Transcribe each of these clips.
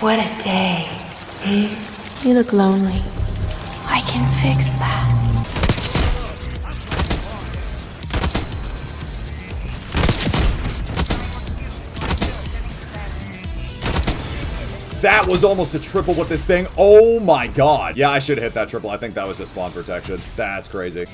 What a day. You look lonely. I can fix that. That was almost a triple with this thing. Oh my god. Yeah, I should have hit that triple. I think that was just spawn protection. That's crazy.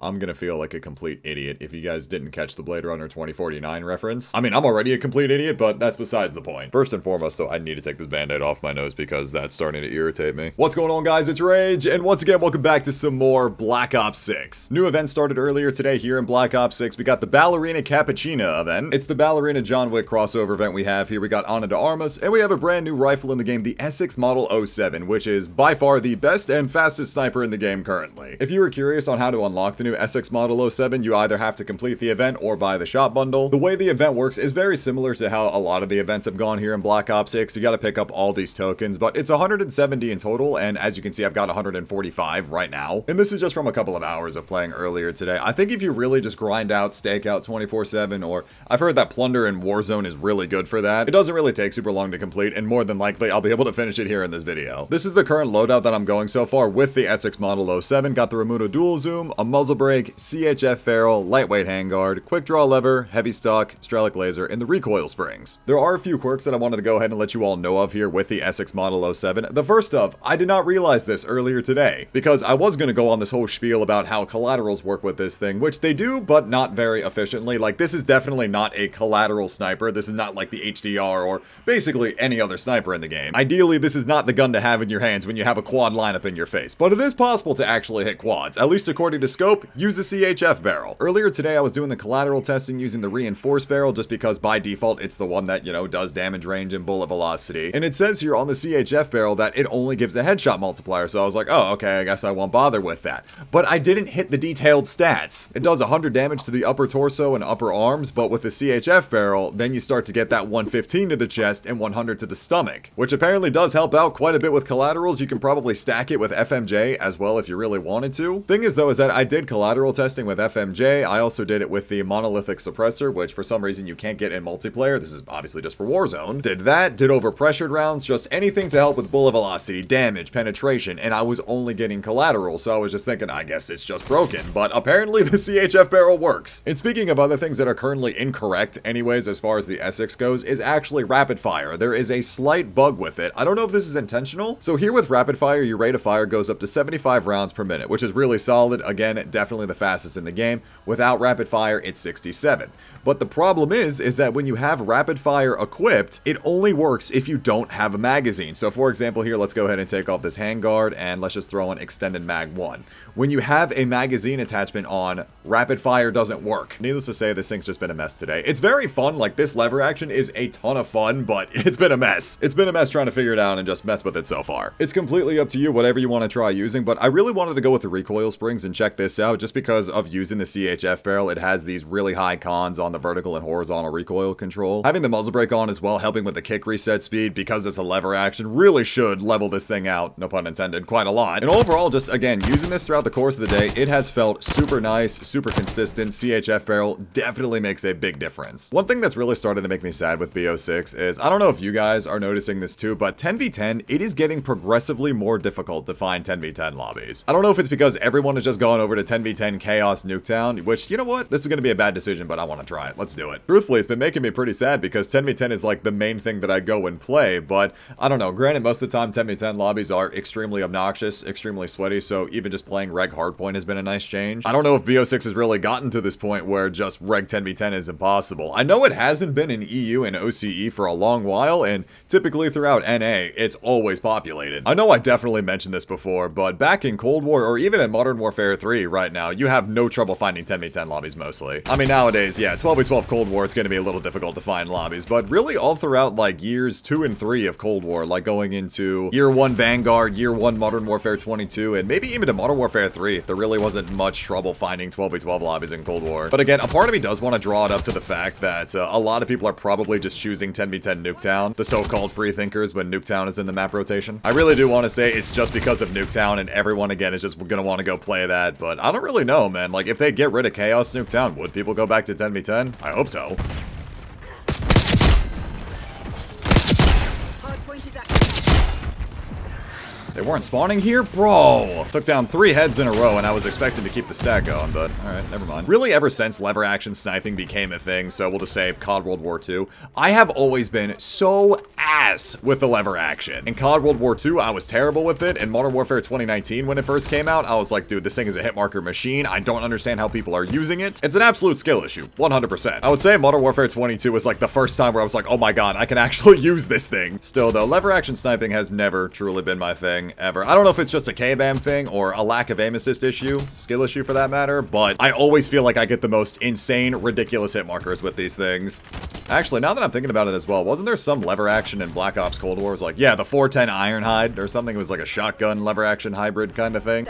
I'm gonna feel like a complete idiot if you guys didn't catch the Blade Runner 2049 reference. I mean, I'm already a complete idiot, but that's besides the point. First and foremost, though, I need to take this band-aid off my nose because that's starting to irritate me. What's going on, guys? It's Rage, and once again, welcome back to some more Black Ops 6. New event started earlier today here in Black Ops 6. We got the Ballerina Cappuccina event. It's the Ballerina John Wick crossover event we have here. We got Ana de Armas, and we have a brand new rifle in the game, the Essex Model 07, which is by far the best and fastest sniper in the game currently. If you were curious on how to unlock the new Essex Model 07, you either have to complete the event or buy the shop bundle. The way the event works is very similar to how a lot of the events have gone here in Black Ops 6. You gotta pick up all these tokens, but it's 170 in total, and as you can see, I've got 145 right now. And this is just from a couple of hours of playing earlier today. I think if you really just grind out, stake out 24/7, or I've heard that Plunder in Warzone is really good for that. It doesn't really take super long to complete, and more than likely, I'll be able to finish it here in this video. This is the current loadout that I'm going so far with the Essex Model 07. Got the Remuto Dual Zoom, a muzzle brake, CHF barrel, lightweight handguard, quick draw lever, heavy stock, Strelic laser, and the recoil springs. There are a few quirks that I wanted to go ahead and let you all know of here with the Essex Model 07. The first of, I did not realize this earlier today, because I was going to go on this whole spiel about how collaterals work with this thing, which they do, but not very efficiently. Like, this is definitely not a collateral sniper. This is not like the HDR or basically any other sniper in the game. Ideally, this is not the gun to have in your hands when you have a quad lineup in your face, but it is possible to actually hit quads. At least according to scope, use a CHF barrel. Earlier today, I was doing the collateral testing using the reinforced barrel just because by default, it's the one that, you know, does damage range and bullet velocity. And it says here on the CHF barrel that it only gives a headshot multiplier, so I was like, oh, okay, I guess I won't bother with that. But I didn't hit the detailed stats. It does 100 damage to the upper torso and upper arms, but with the CHF barrel, then you start to get that 115 to the chest and 100 to the stomach, which apparently does help out quite a bit with collaterals. You can probably stack it with FMJ as well if you really wanted to. Thing is, though, is that I did collateral testing with FMJ. I also did it with the monolithic suppressor, which for some reason you can't get in multiplayer. This is obviously just for Warzone. Did that, did overpressured rounds, just anything to help with bullet velocity, damage, penetration, and I was only getting collateral, so I was just thinking, I guess it's just broken, but apparently the CHF barrel works. And speaking of other things that are currently incorrect anyways as far as the Essex goes, is actually rapid fire. There is a slight bug with it. I don't know if this is intentional. So here with rapid fire, your rate of fire goes up to 75 rounds per minute, which is really solid. Again, definitely the fastest in the game. Without rapid fire, it's 67. But the problem is that when you have rapid fire equipped, it only works if you don't have a magazine. So for example here, let's go ahead and take off this handguard and let's just throw in extended mag 1. When you have a magazine attachment on, rapid fire doesn't work. Needless to say, this thing's just been a mess today. It's very fun, like this lever action is a ton of fun, but it's been a mess. It's been a mess trying to figure it out and just mess with it so far. It's completely up to you, whatever you want to try using, but I really wanted to go with the recoil springs and check this out just because of using the CHF barrel. It has these really high cons on the vertical and horizontal recoil control. Having the muzzle brake on as well, helping with the kick reset speed because it's a lever action, really should level this thing out, no pun intended, quite a lot. And overall, just again, using this throughout the course of the day, it has felt super nice, super consistent. CHF barrel definitely makes a big difference. One thing that's really started to make me sad with BO6 is, I don't know if you guys are noticing this too, but 10v10, it is getting progressively more difficult to find 10v10 lobbies. I don't know if it's because everyone is just going over to 10v10 Chaos Nuketown, which, you know what? This is going to be a bad decision, but I want to try it. Let's do it. Truthfully, it's been making me pretty sad because 10v10 is like the main thing that I go and play, but I don't know. Granted, most of the time 10v10 lobbies are extremely obnoxious, extremely sweaty, so even just playing Reg Hardpoint has been a nice change. I don't know if BO6 has really gotten to this point where just Reg 10v10 is impossible. I know it hasn't been in EU and OCE for a long while, and typically throughout NA, it's always populated. I know I definitely mentioned this before, but back in Cold War or even in Modern Warfare 3 right right now, you have no trouble finding 10v10 lobbies mostly. I mean, nowadays, yeah, 12v12 Cold War, it's going to be a little difficult to find lobbies, but really all throughout, like, years 2 and 3 of Cold War, like going into year 1 Vanguard, year 1 Modern Warfare 22, and maybe even to Modern Warfare 3, there really wasn't much trouble finding 12v12 lobbies in Cold War. But again, a part of me does want to draw it up to the fact that a lot of people are probably just choosing 10v10 Nuketown, the so-called free thinkers when Nuketown is in the map rotation. I really do want to say it's just because of Nuketown and everyone, again, is just gonna want to go play that, but I don't really know, man. Like, if they get rid of Chaos Nuketown, would people go back to 10v10? I hope so. They weren't spawning here? Bro! Took down 3 heads in a row, and I was expecting to keep the stack going, but alright, never mind. Really, ever since lever action sniping became a thing, so we'll just say COD World War II, I have always been so ass with the lever action. In COD World War II, I was terrible with it. In Modern Warfare 2019, when it first came out, I was like, dude, this thing is a hit marker machine. I don't understand how people are using it. It's an absolute skill issue, 100%. I would say Modern Warfare 22 was like the first time where I was like, oh my god, I can actually use this thing. Still, though, lever action sniping has never truly been my thing. Ever. I don't know if it's just a K-BAM thing or a lack of aim assist issue, skill issue for that matter, but I always feel like I get the most insane, ridiculous hit markers with these things. Actually, now that I'm thinking about it as well, wasn't there some lever action in Black Ops Cold War? It was like, yeah, the 410 Ironhide or something. It was like a shotgun lever action hybrid kind of thing.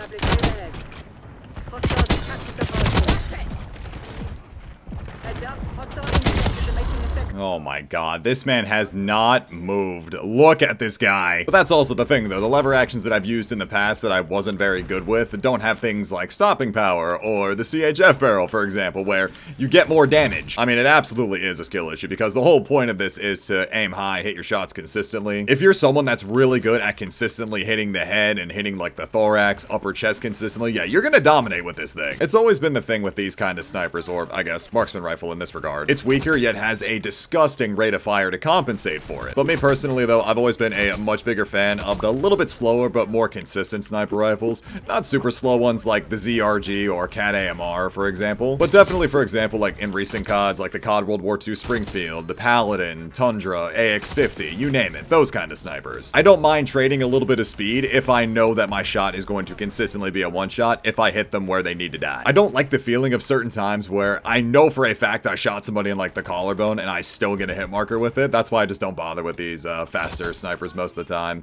Oh my god, this man has not moved. Look at this guy. But that's also the thing though, the lever actions that I've used in the past that I wasn't very good with don't have things like stopping power or the CHF barrel, for example, where you get more damage. I mean, it absolutely is a skill issue because the whole point of this is to aim high, hit your shots consistently. If you're someone that's really good at consistently hitting the head and hitting like the thorax, upper chest consistently, yeah, you're gonna dominate with this thing. It's always been the thing with these kind of snipers, or I guess marksman rifle in this regard. It's weaker yet has a disgusting rate of fire to compensate for it. But me personally though, I've always been a much bigger fan of the little bit slower but more consistent sniper rifles. Not super slow ones like the ZRG or CAT AMR, for example. But definitely, for example, like in recent CODs, like the COD World War II Springfield, the Paladin, Tundra, AX-50, you name it, those kind of snipers. I don't mind trading a little bit of speed if I know that my shot is going to consistently be a one-shot if I hit them where they need to die. I don't like the feeling of certain times where I know for a fact I shot somebody in like the collarbone and I still get a hit marker with it. That's why I just don't bother with these faster snipers most of the time.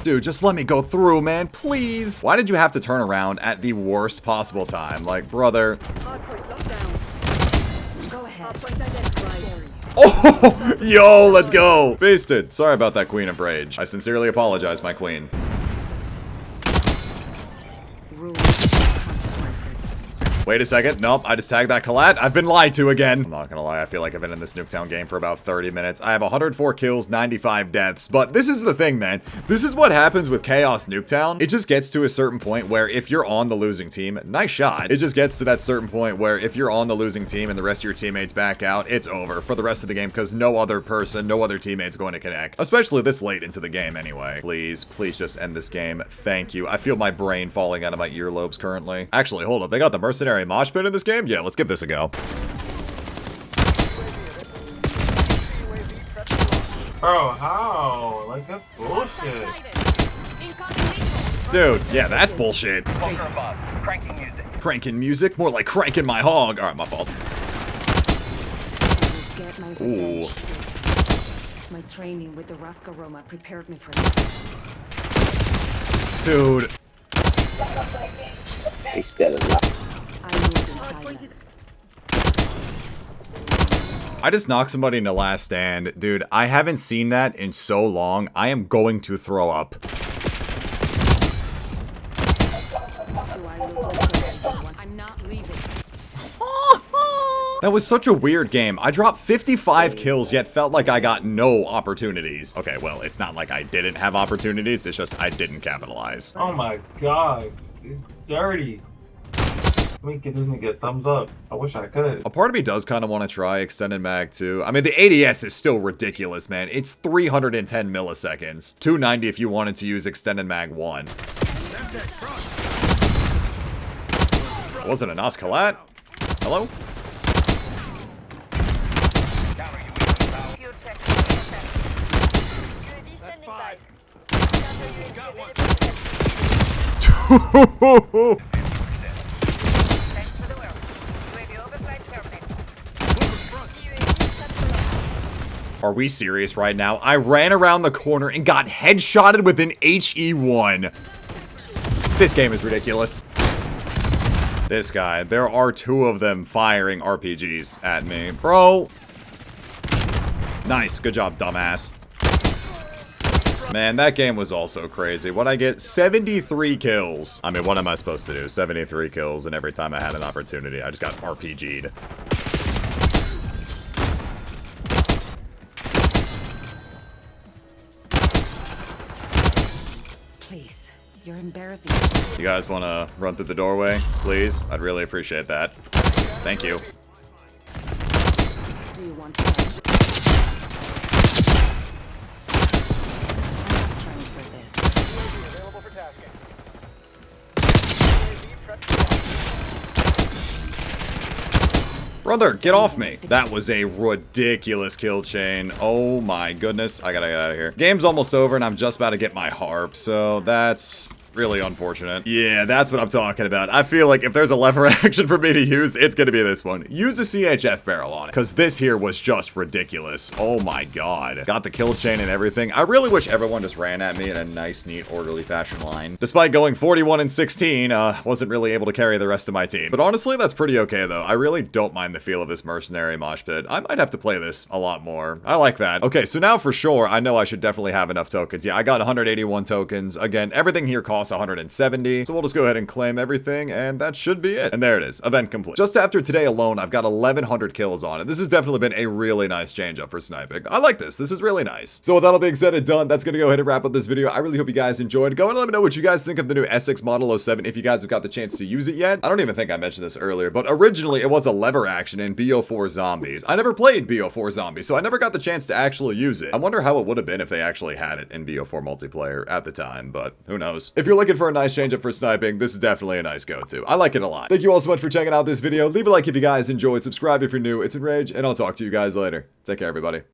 Dude, just let me go through, man, please. Why did you have to turn around at the worst possible time? Like, brother. Oh, yo, let's go. Basted. Sorry about that, Queen of Rage. I sincerely apologize, my queen. Wait a second. Nope, I just tagged that collat. I've been lied to again. I'm not gonna lie, I feel like I've been in this Nuketown game for about 30 minutes. I have 104 kills, 95 deaths, but this is the thing, man. This is what happens with Chaos Nuketown. It just gets to a certain point where if you're on the losing team, nice shot. It just gets to that certain point where if you're on the losing team and the rest of your teammates back out, it's over for the rest of the game because no other person, no other teammate's going to connect. Especially this late into the game anyway. Please, please just end this game. Thank you. I feel my brain falling out of my earlobes currently. Actually, hold up. They got the mercenary mosh pit in this game? Yeah, let's give this a go. Bro, how? Like, that's bullshit. Dude, yeah, that's bullshit. Cranking music. Cranking music? More like cranking my hog. Alright, my fault. Ooh. My training with the Rxqe aroma prepared me for this. Dude. He's dead alive. I just knocked somebody in the last stand. Dude, I haven't seen that in so long. I am going to throw up. I'm not leaving. That was such a weird game. I dropped 55 kills, yet felt like I got no opportunities. Okay, well, it's not like I didn't have opportunities. It's just I didn't capitalize. Oh my god. It's dirty. Let me give this nigga a thumbs up. I wish I could. A part of me does kind of want to try Extended Mag 2. I mean, the ADS is still ridiculous, man. It's 310 milliseconds. 290 if you wanted to use Extended Mag 1. Wasn't a Nas collat? Hello? Are we serious right now? I ran around the corner and got headshotted with an HE1. This game is ridiculous. This guy, there are two of them firing RPGs at me. Bro. Nice, good job, dumbass. Man, that game was also crazy. What'd I get? 73 kills. I mean, what am I supposed to do? 73 kills, and every time I had an opportunity, I just got RPG'd. Please, you're embarrassing. You guys want to run through the doorway, please? I'd really appreciate that. Thank you. Do you want to run? I'm not trained for this. Available for tasking. Brother, get off me. That was a ridiculous kill chain. Oh my goodness. I gotta get out of here. Game's almost over and I'm just about to get my harp, so that's really unfortunate. Yeah, that's what I'm talking about. I feel like if there's a lever action for me to use, it's gonna be this one. Use a CHF barrel on it, because this here was just ridiculous. Oh my god. Got the kill chain and everything. I really wish everyone just ran at me in a nice, neat, orderly fashion line. Despite going 41 and 16, wasn't really able to carry the rest of my team. But honestly, that's pretty okay though. I really don't mind the feel of this mercenary mosh pit. I might have to play this a lot more. I like that. Okay, so now for sure, I know I should definitely have enough tokens. Yeah, I got 181 tokens. Again, everything here costs 170, so we'll just go ahead and claim everything, and that should be it. And there it is, event complete. Just after today alone, I've got 1,100 kills on it. This has definitely been a really nice change up for sniping. I like this. This is really nice. So with that all being said and done, that's gonna go ahead and wrap up this video. I really hope you guys enjoyed. Go ahead and let me know what you guys think of the new Essex Model 07 if you guys have got the chance to use it yet. I don't even think I mentioned this earlier, but originally it was a lever action in BO4 Zombies. I never played BO4 Zombies, so I never got the chance to actually use it. I wonder how it would have been if they actually had it in BO4 multiplayer at the time, but who knows. If you're looking for a nice change up for sniping, this is definitely a nice go-to. I like it a lot. Thank you all so much for checking out this video. Leave a like if you guys enjoyed, subscribe if you're new. It's been Rage, and I'll talk to you guys later. Take care, everybody.